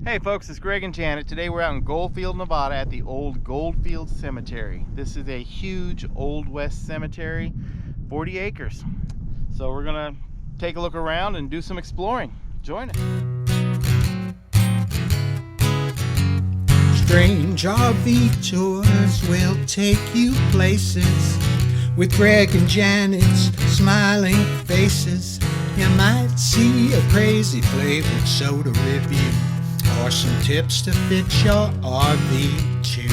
Hey folks, it's Greg and Janet. Today we're out in Goldfield, Nevada at the old Goldfield Cemetery. This is a huge Old West cemetery, 40 acres. So we're gonna take a look around and do some exploring. Join us. Strange RV tours will take you places with Greg and Janet's smiling faces. You might see a crazy flavored soda review or some tips to fit your RV too.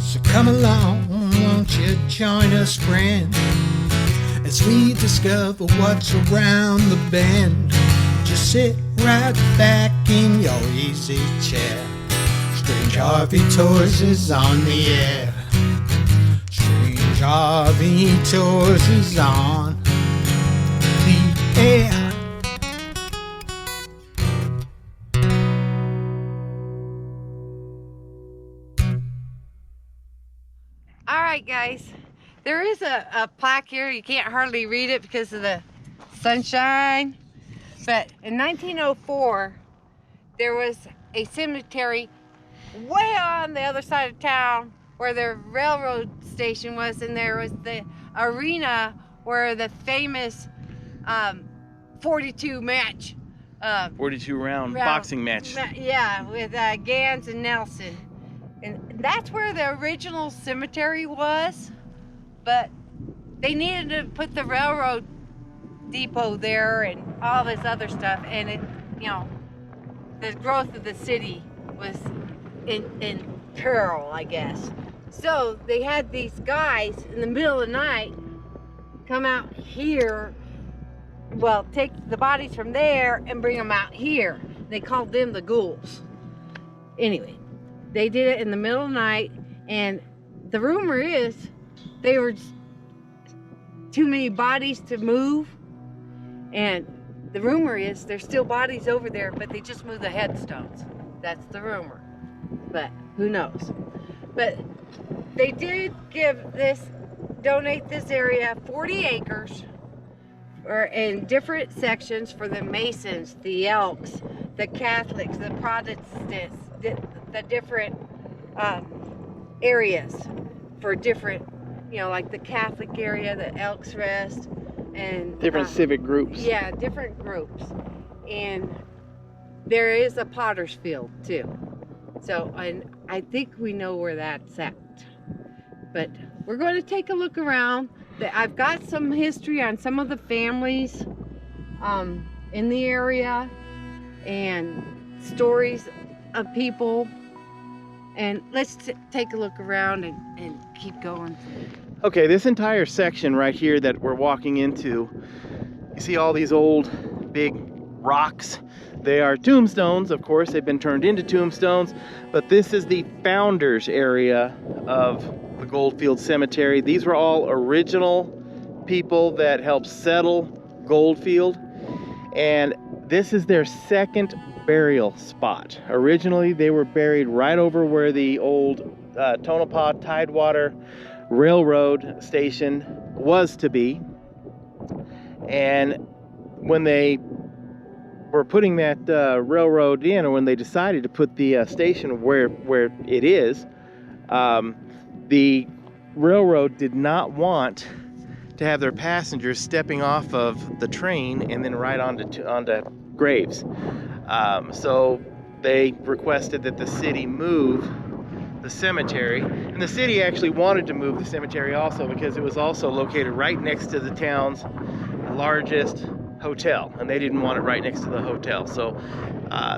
So come along, won't you join us, friend, as we discover what's around the bend. Just sit right back in your easy chair. Strange RV Tours is on the air. Strange RV Tours is on the air. All right, guys, there is a plaque here. You can't hardly read it because of the sunshine. But in 1904, there was a cemetery way on the other side of town where the railroad station was, and there was the arena where the famous 42 match. 42 round boxing match. Yeah, with Gans and Nelson. And that's where the original cemetery was, but they needed to put the railroad depot there and all this other stuff, and it, you know, the growth of the city was in peril, I guess. So they had these guys in the middle of the night come out here, well, take the bodies from there and bring them out here. They called them the ghouls. Anyway, they did it in the middle of the night, and the rumor is they were just too many bodies to move, and the rumor is there's still bodies over there, but they just moved the headstones. That's the rumor, but who knows. But they did donate this area 40 acres or in different sections for the Masons, the Elks, the Catholics, the Protestants, the different areas for different, you know, like the Catholic area, the Elks Rest, and Different civic groups. Yeah, different groups. And there is a potter's field too. So, and I think we know where that's at. But we're going to take a look around. I've got some history on some of the families in the area and stories of people. And let's take a look around and keep going. Okay, this entire section right here that we're walking into, you see all these old big rocks. They are tombstones, of course. They've been turned into tombstones, but this is the founders area of the Goldfield Cemetery. These were all original people that helped settle Goldfield, and this is their second burial spot. Originally, they were buried right over where the old Tonopah Tidewater Railroad station was to be. And when they were putting that railroad in, or when they decided to put the station where it is, the railroad did not want to have their passengers stepping off of the train and then right onto graves. So they requested that the city move the cemetery, and the city actually wanted to move the cemetery also because it was also located right next to the town's largest hotel, and they didn't want it right next to the hotel. So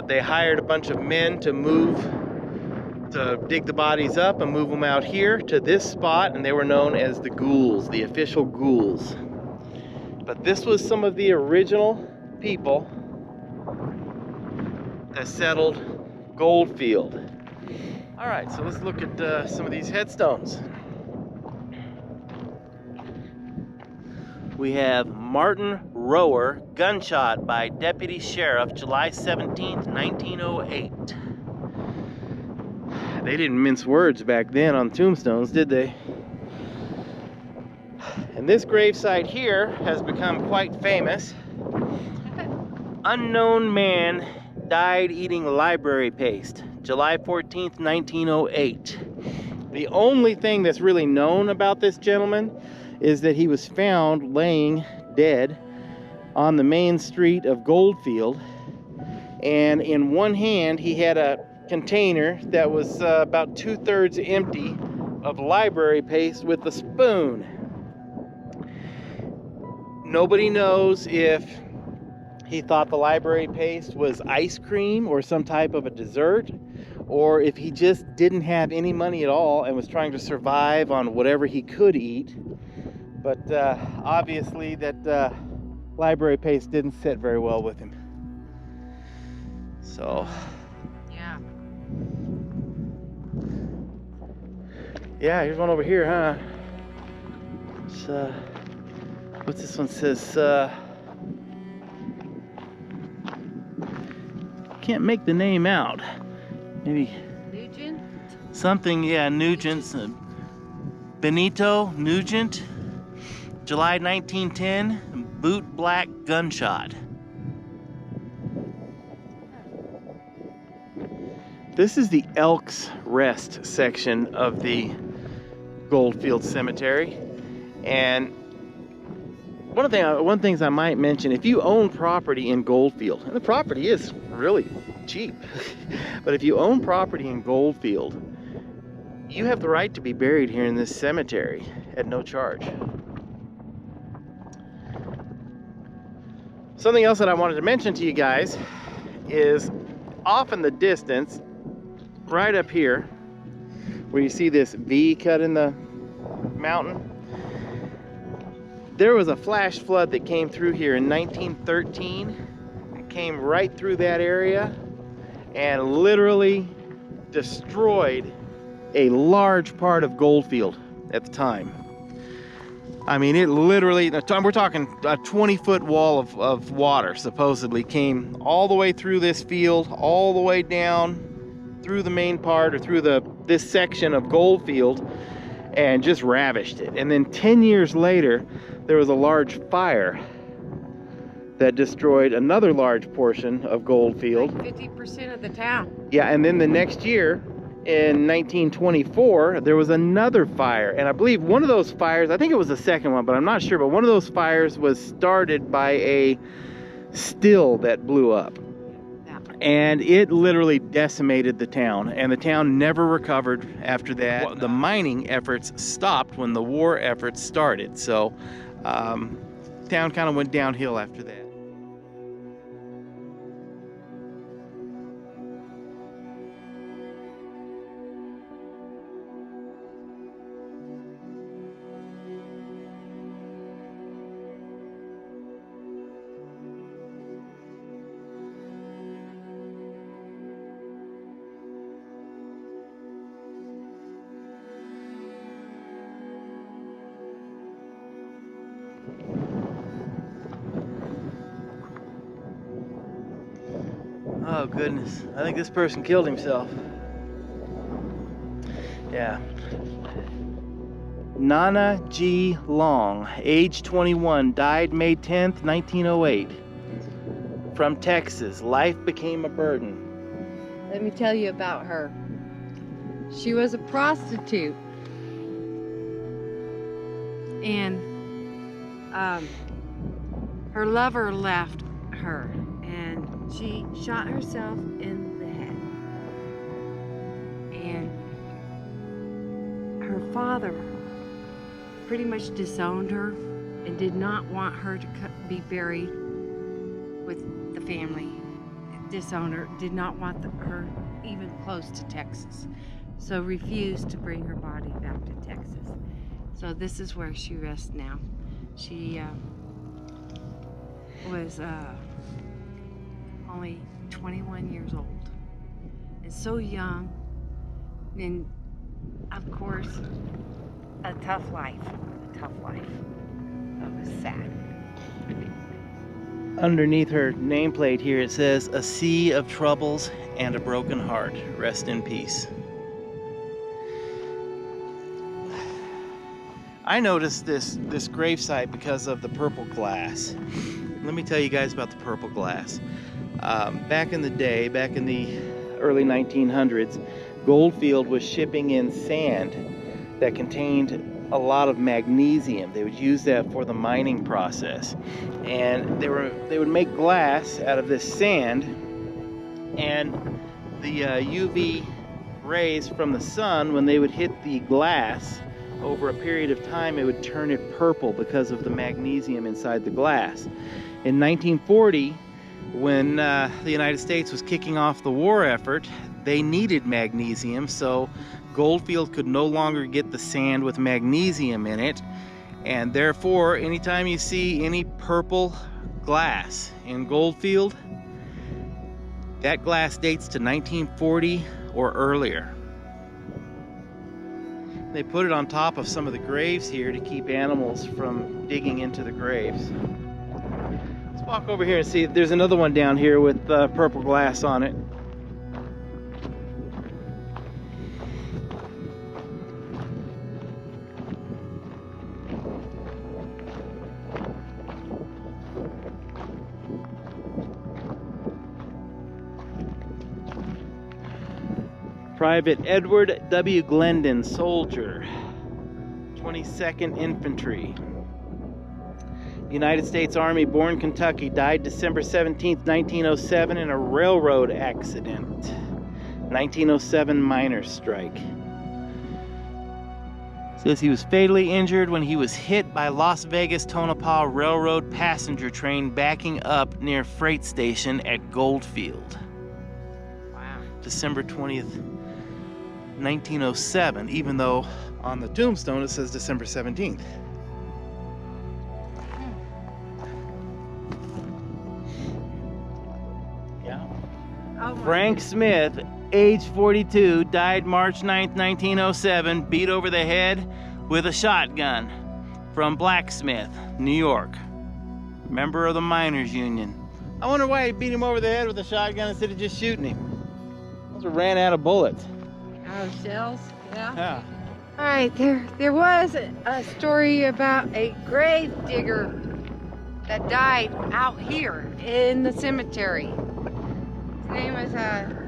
they hired a bunch of men to dig the bodies up and move them out here to this spot, and they were known as the ghouls, the official ghouls. But this was some of the original people that settled Goldfield. All right, so let's look at some of these headstones. We have Martin Rower, gunshot by Deputy Sheriff, July 17th, 1908. They didn't mince words back then on tombstones, did they? And this gravesite here has become quite famous. Unknown man died eating library paste, July 14th, 1908. The only thing that's really known about this gentleman is that he was found laying dead on the main street of Goldfield, and in one hand he had a container that was about 2/3 empty of library paste with a spoon. Nobody knows if he thought the library paste was ice cream or some type of a dessert, or if he just didn't have any money at all and was trying to survive on whatever he could eat. But obviously that library paste didn't sit very well with him. So yeah, here's one over here, huh? It's, what's this one says? Can't make the name out. Maybe Nugent? something, yeah, Nugent. Benito Nugent, July 1910, boot black gunshot. This is the Elks Rest section of the Goldfield Cemetery. And one thing I might mention, if you own property in Goldfield, and the property is really cheap, but if you own property in Goldfield, you have the right to be buried here in this cemetery at no charge. Something else that I wanted to mention to you guys is off in the distance, right up here, where you see this V cut in the mountain, there was a flash flood that came through here in 1913. It came right through that area and literally destroyed a large part of Goldfield at the time. I mean, it literally, we're talking a 20-foot wall of water supposedly came all the way through this field, all the way down through the main part, or through this section of Goldfield, and just ravished it. And then 10 years later, there was a large fire that destroyed another large portion of Goldfield. Like 50% of the town. Yeah, and then the next year, in 1924, there was another fire. And I believe one of those fires, I think it was the second one, but I'm not sure, but one of those fires was started by a still that blew up. And it literally decimated the town, and the town never recovered after that. The mining efforts stopped when the war efforts started, so town kind of went downhill after that. Oh goodness, I think this person killed himself. Yeah. Nana G. Long, age 21, died May 10th, 1908. From Texas, life became a burden. Let me tell you about her. She was a prostitute. And her lover left her, and she shot herself in the head. And her father pretty much disowned her and did not want her to be buried with the family. Disowned her, did not want her even close to Texas. So refused to bring her body back to Texas. So this is where she rests now. She was only 21 years old, and so young, and of course, a tough life. It was sad. Underneath her nameplate here it says, "A sea of troubles and a broken heart. Rest in peace." I noticed this gravesite because of the purple glass. Let me tell you guys about the purple glass. Back in the day, back in the early 1900s, Goldfield was shipping in sand that contained a lot of magnesium. They would use that for the mining process, and they would make glass out of this sand, and the UV rays from the sun, when they would hit the glass over a period of time, it would turn it purple because of the magnesium inside the glass. In 1940, when the United States was kicking off the war effort, they needed magnesium, so Goldfield could no longer get the sand with magnesium in it, and therefore anytime you see any purple glass in Goldfield, that glass dates to 1940 or earlier. They put it on top of some of the graves here to keep animals from digging into the graves. Let's walk over here and see if there's another one down here with purple glass on it. Private Edward W. Glendon, soldier, 22nd Infantry, United States Army, born Kentucky, died December 17th, 1907 in a railroad accident. 1907 miners' strike. Says he was fatally injured when he was hit by Las Vegas Tonopah Railroad passenger train backing up near freight station at Goldfield. Wow. December 20th. 1907, even though on the tombstone it says December 17th. Yeah. Oh, Frank Smith, age 42, died March 9th, 1907, beat over the head with a shotgun from Blacksmith, New York. Member of the Miners Union. I wonder why he beat him over the head with a shotgun instead of just shooting him. Those ran out of bullets. Oh, shells, yeah. Yeah. All right, there was a story about a grave digger that died out here in the cemetery. His name was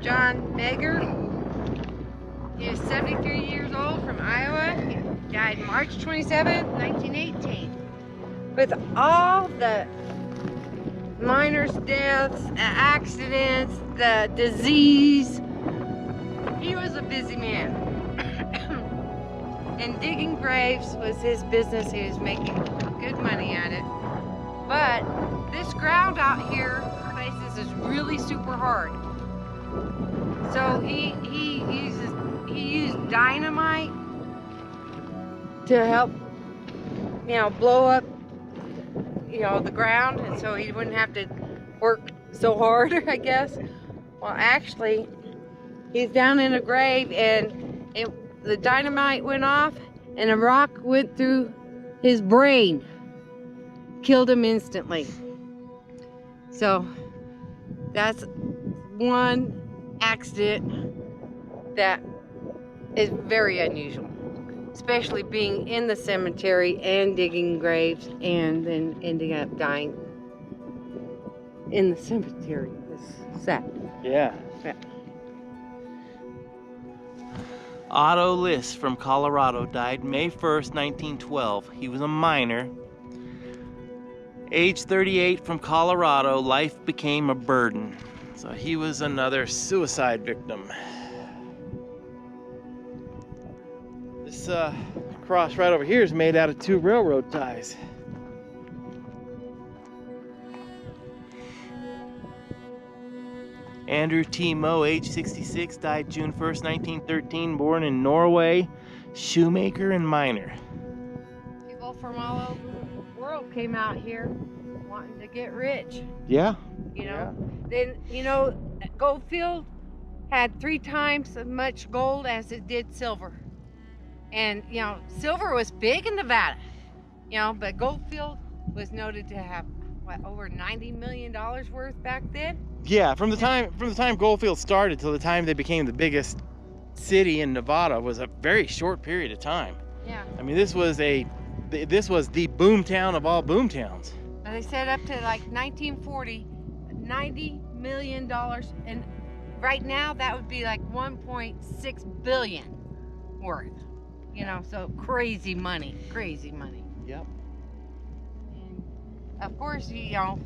John Megger. He was 73 years old from Iowa. He died March 27th, 1918. With all the miners' deaths, accidents, the disease, he was a busy man. And digging graves was his business. He was making good money at it. But this ground out here, places, is really super hard. So he used dynamite to help, blow up, the ground, and so he wouldn't have to work so hard, I guess. Well, actually, he's down in a grave, and the dynamite went off, and a rock went through his brain, killed him instantly. So that's one accident that is very unusual, especially being in the cemetery and digging graves and then ending up dying in the cemetery. It's sad. Yeah. Otto Liss from Colorado died May 1st, 1912. He was a miner. Age 38 from Colorado, life became a burden. So he was another suicide victim. This cross right over here is made out of 2 railroad ties. Andrew T. Moe, age 66, died June 1st, 1913, born in Norway, shoemaker and miner. People from all over the world came out here wanting to get rich. Yeah. Then, Goldfield had 3 times as much gold as it did silver. And, silver was big in Nevada, but Goldfield was noted to have, over $90 million worth back then? Yeah, from the time Goldfield started till the time they became the biggest city in Nevada was a very short period of time. Yeah. I mean, this was the boom town of all boom towns. They said up to like 1940, $90 million, and right now that would be like 1.6 billion worth. You know, so crazy money. Yep. And of course, you know,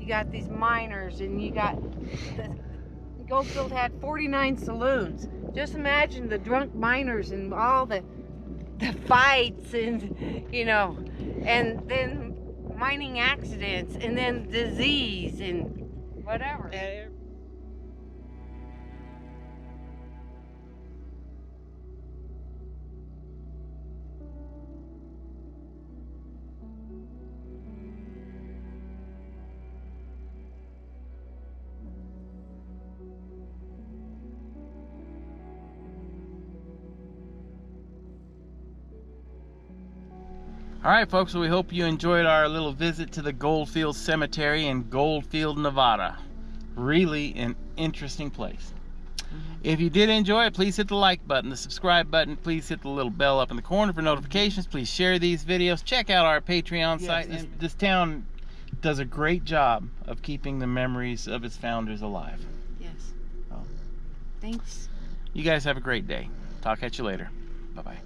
you got these miners, and you got Goldfield had 49 saloons. Just imagine the drunk miners and all the fights, and you know, and then mining accidents, and then disease and whatever. All right, folks, so we hope you enjoyed our little visit to the Goldfield Cemetery in Goldfield, Nevada. Really an interesting place. If you did enjoy it, please hit the like button, the subscribe button. Please hit the little bell up in the corner for notifications. Please share these videos. Check out our Patreon site. This town does a great job of keeping the memories of its founders alive. Yes. Oh. Thanks. You guys have a great day. Talk at you later. Bye-bye.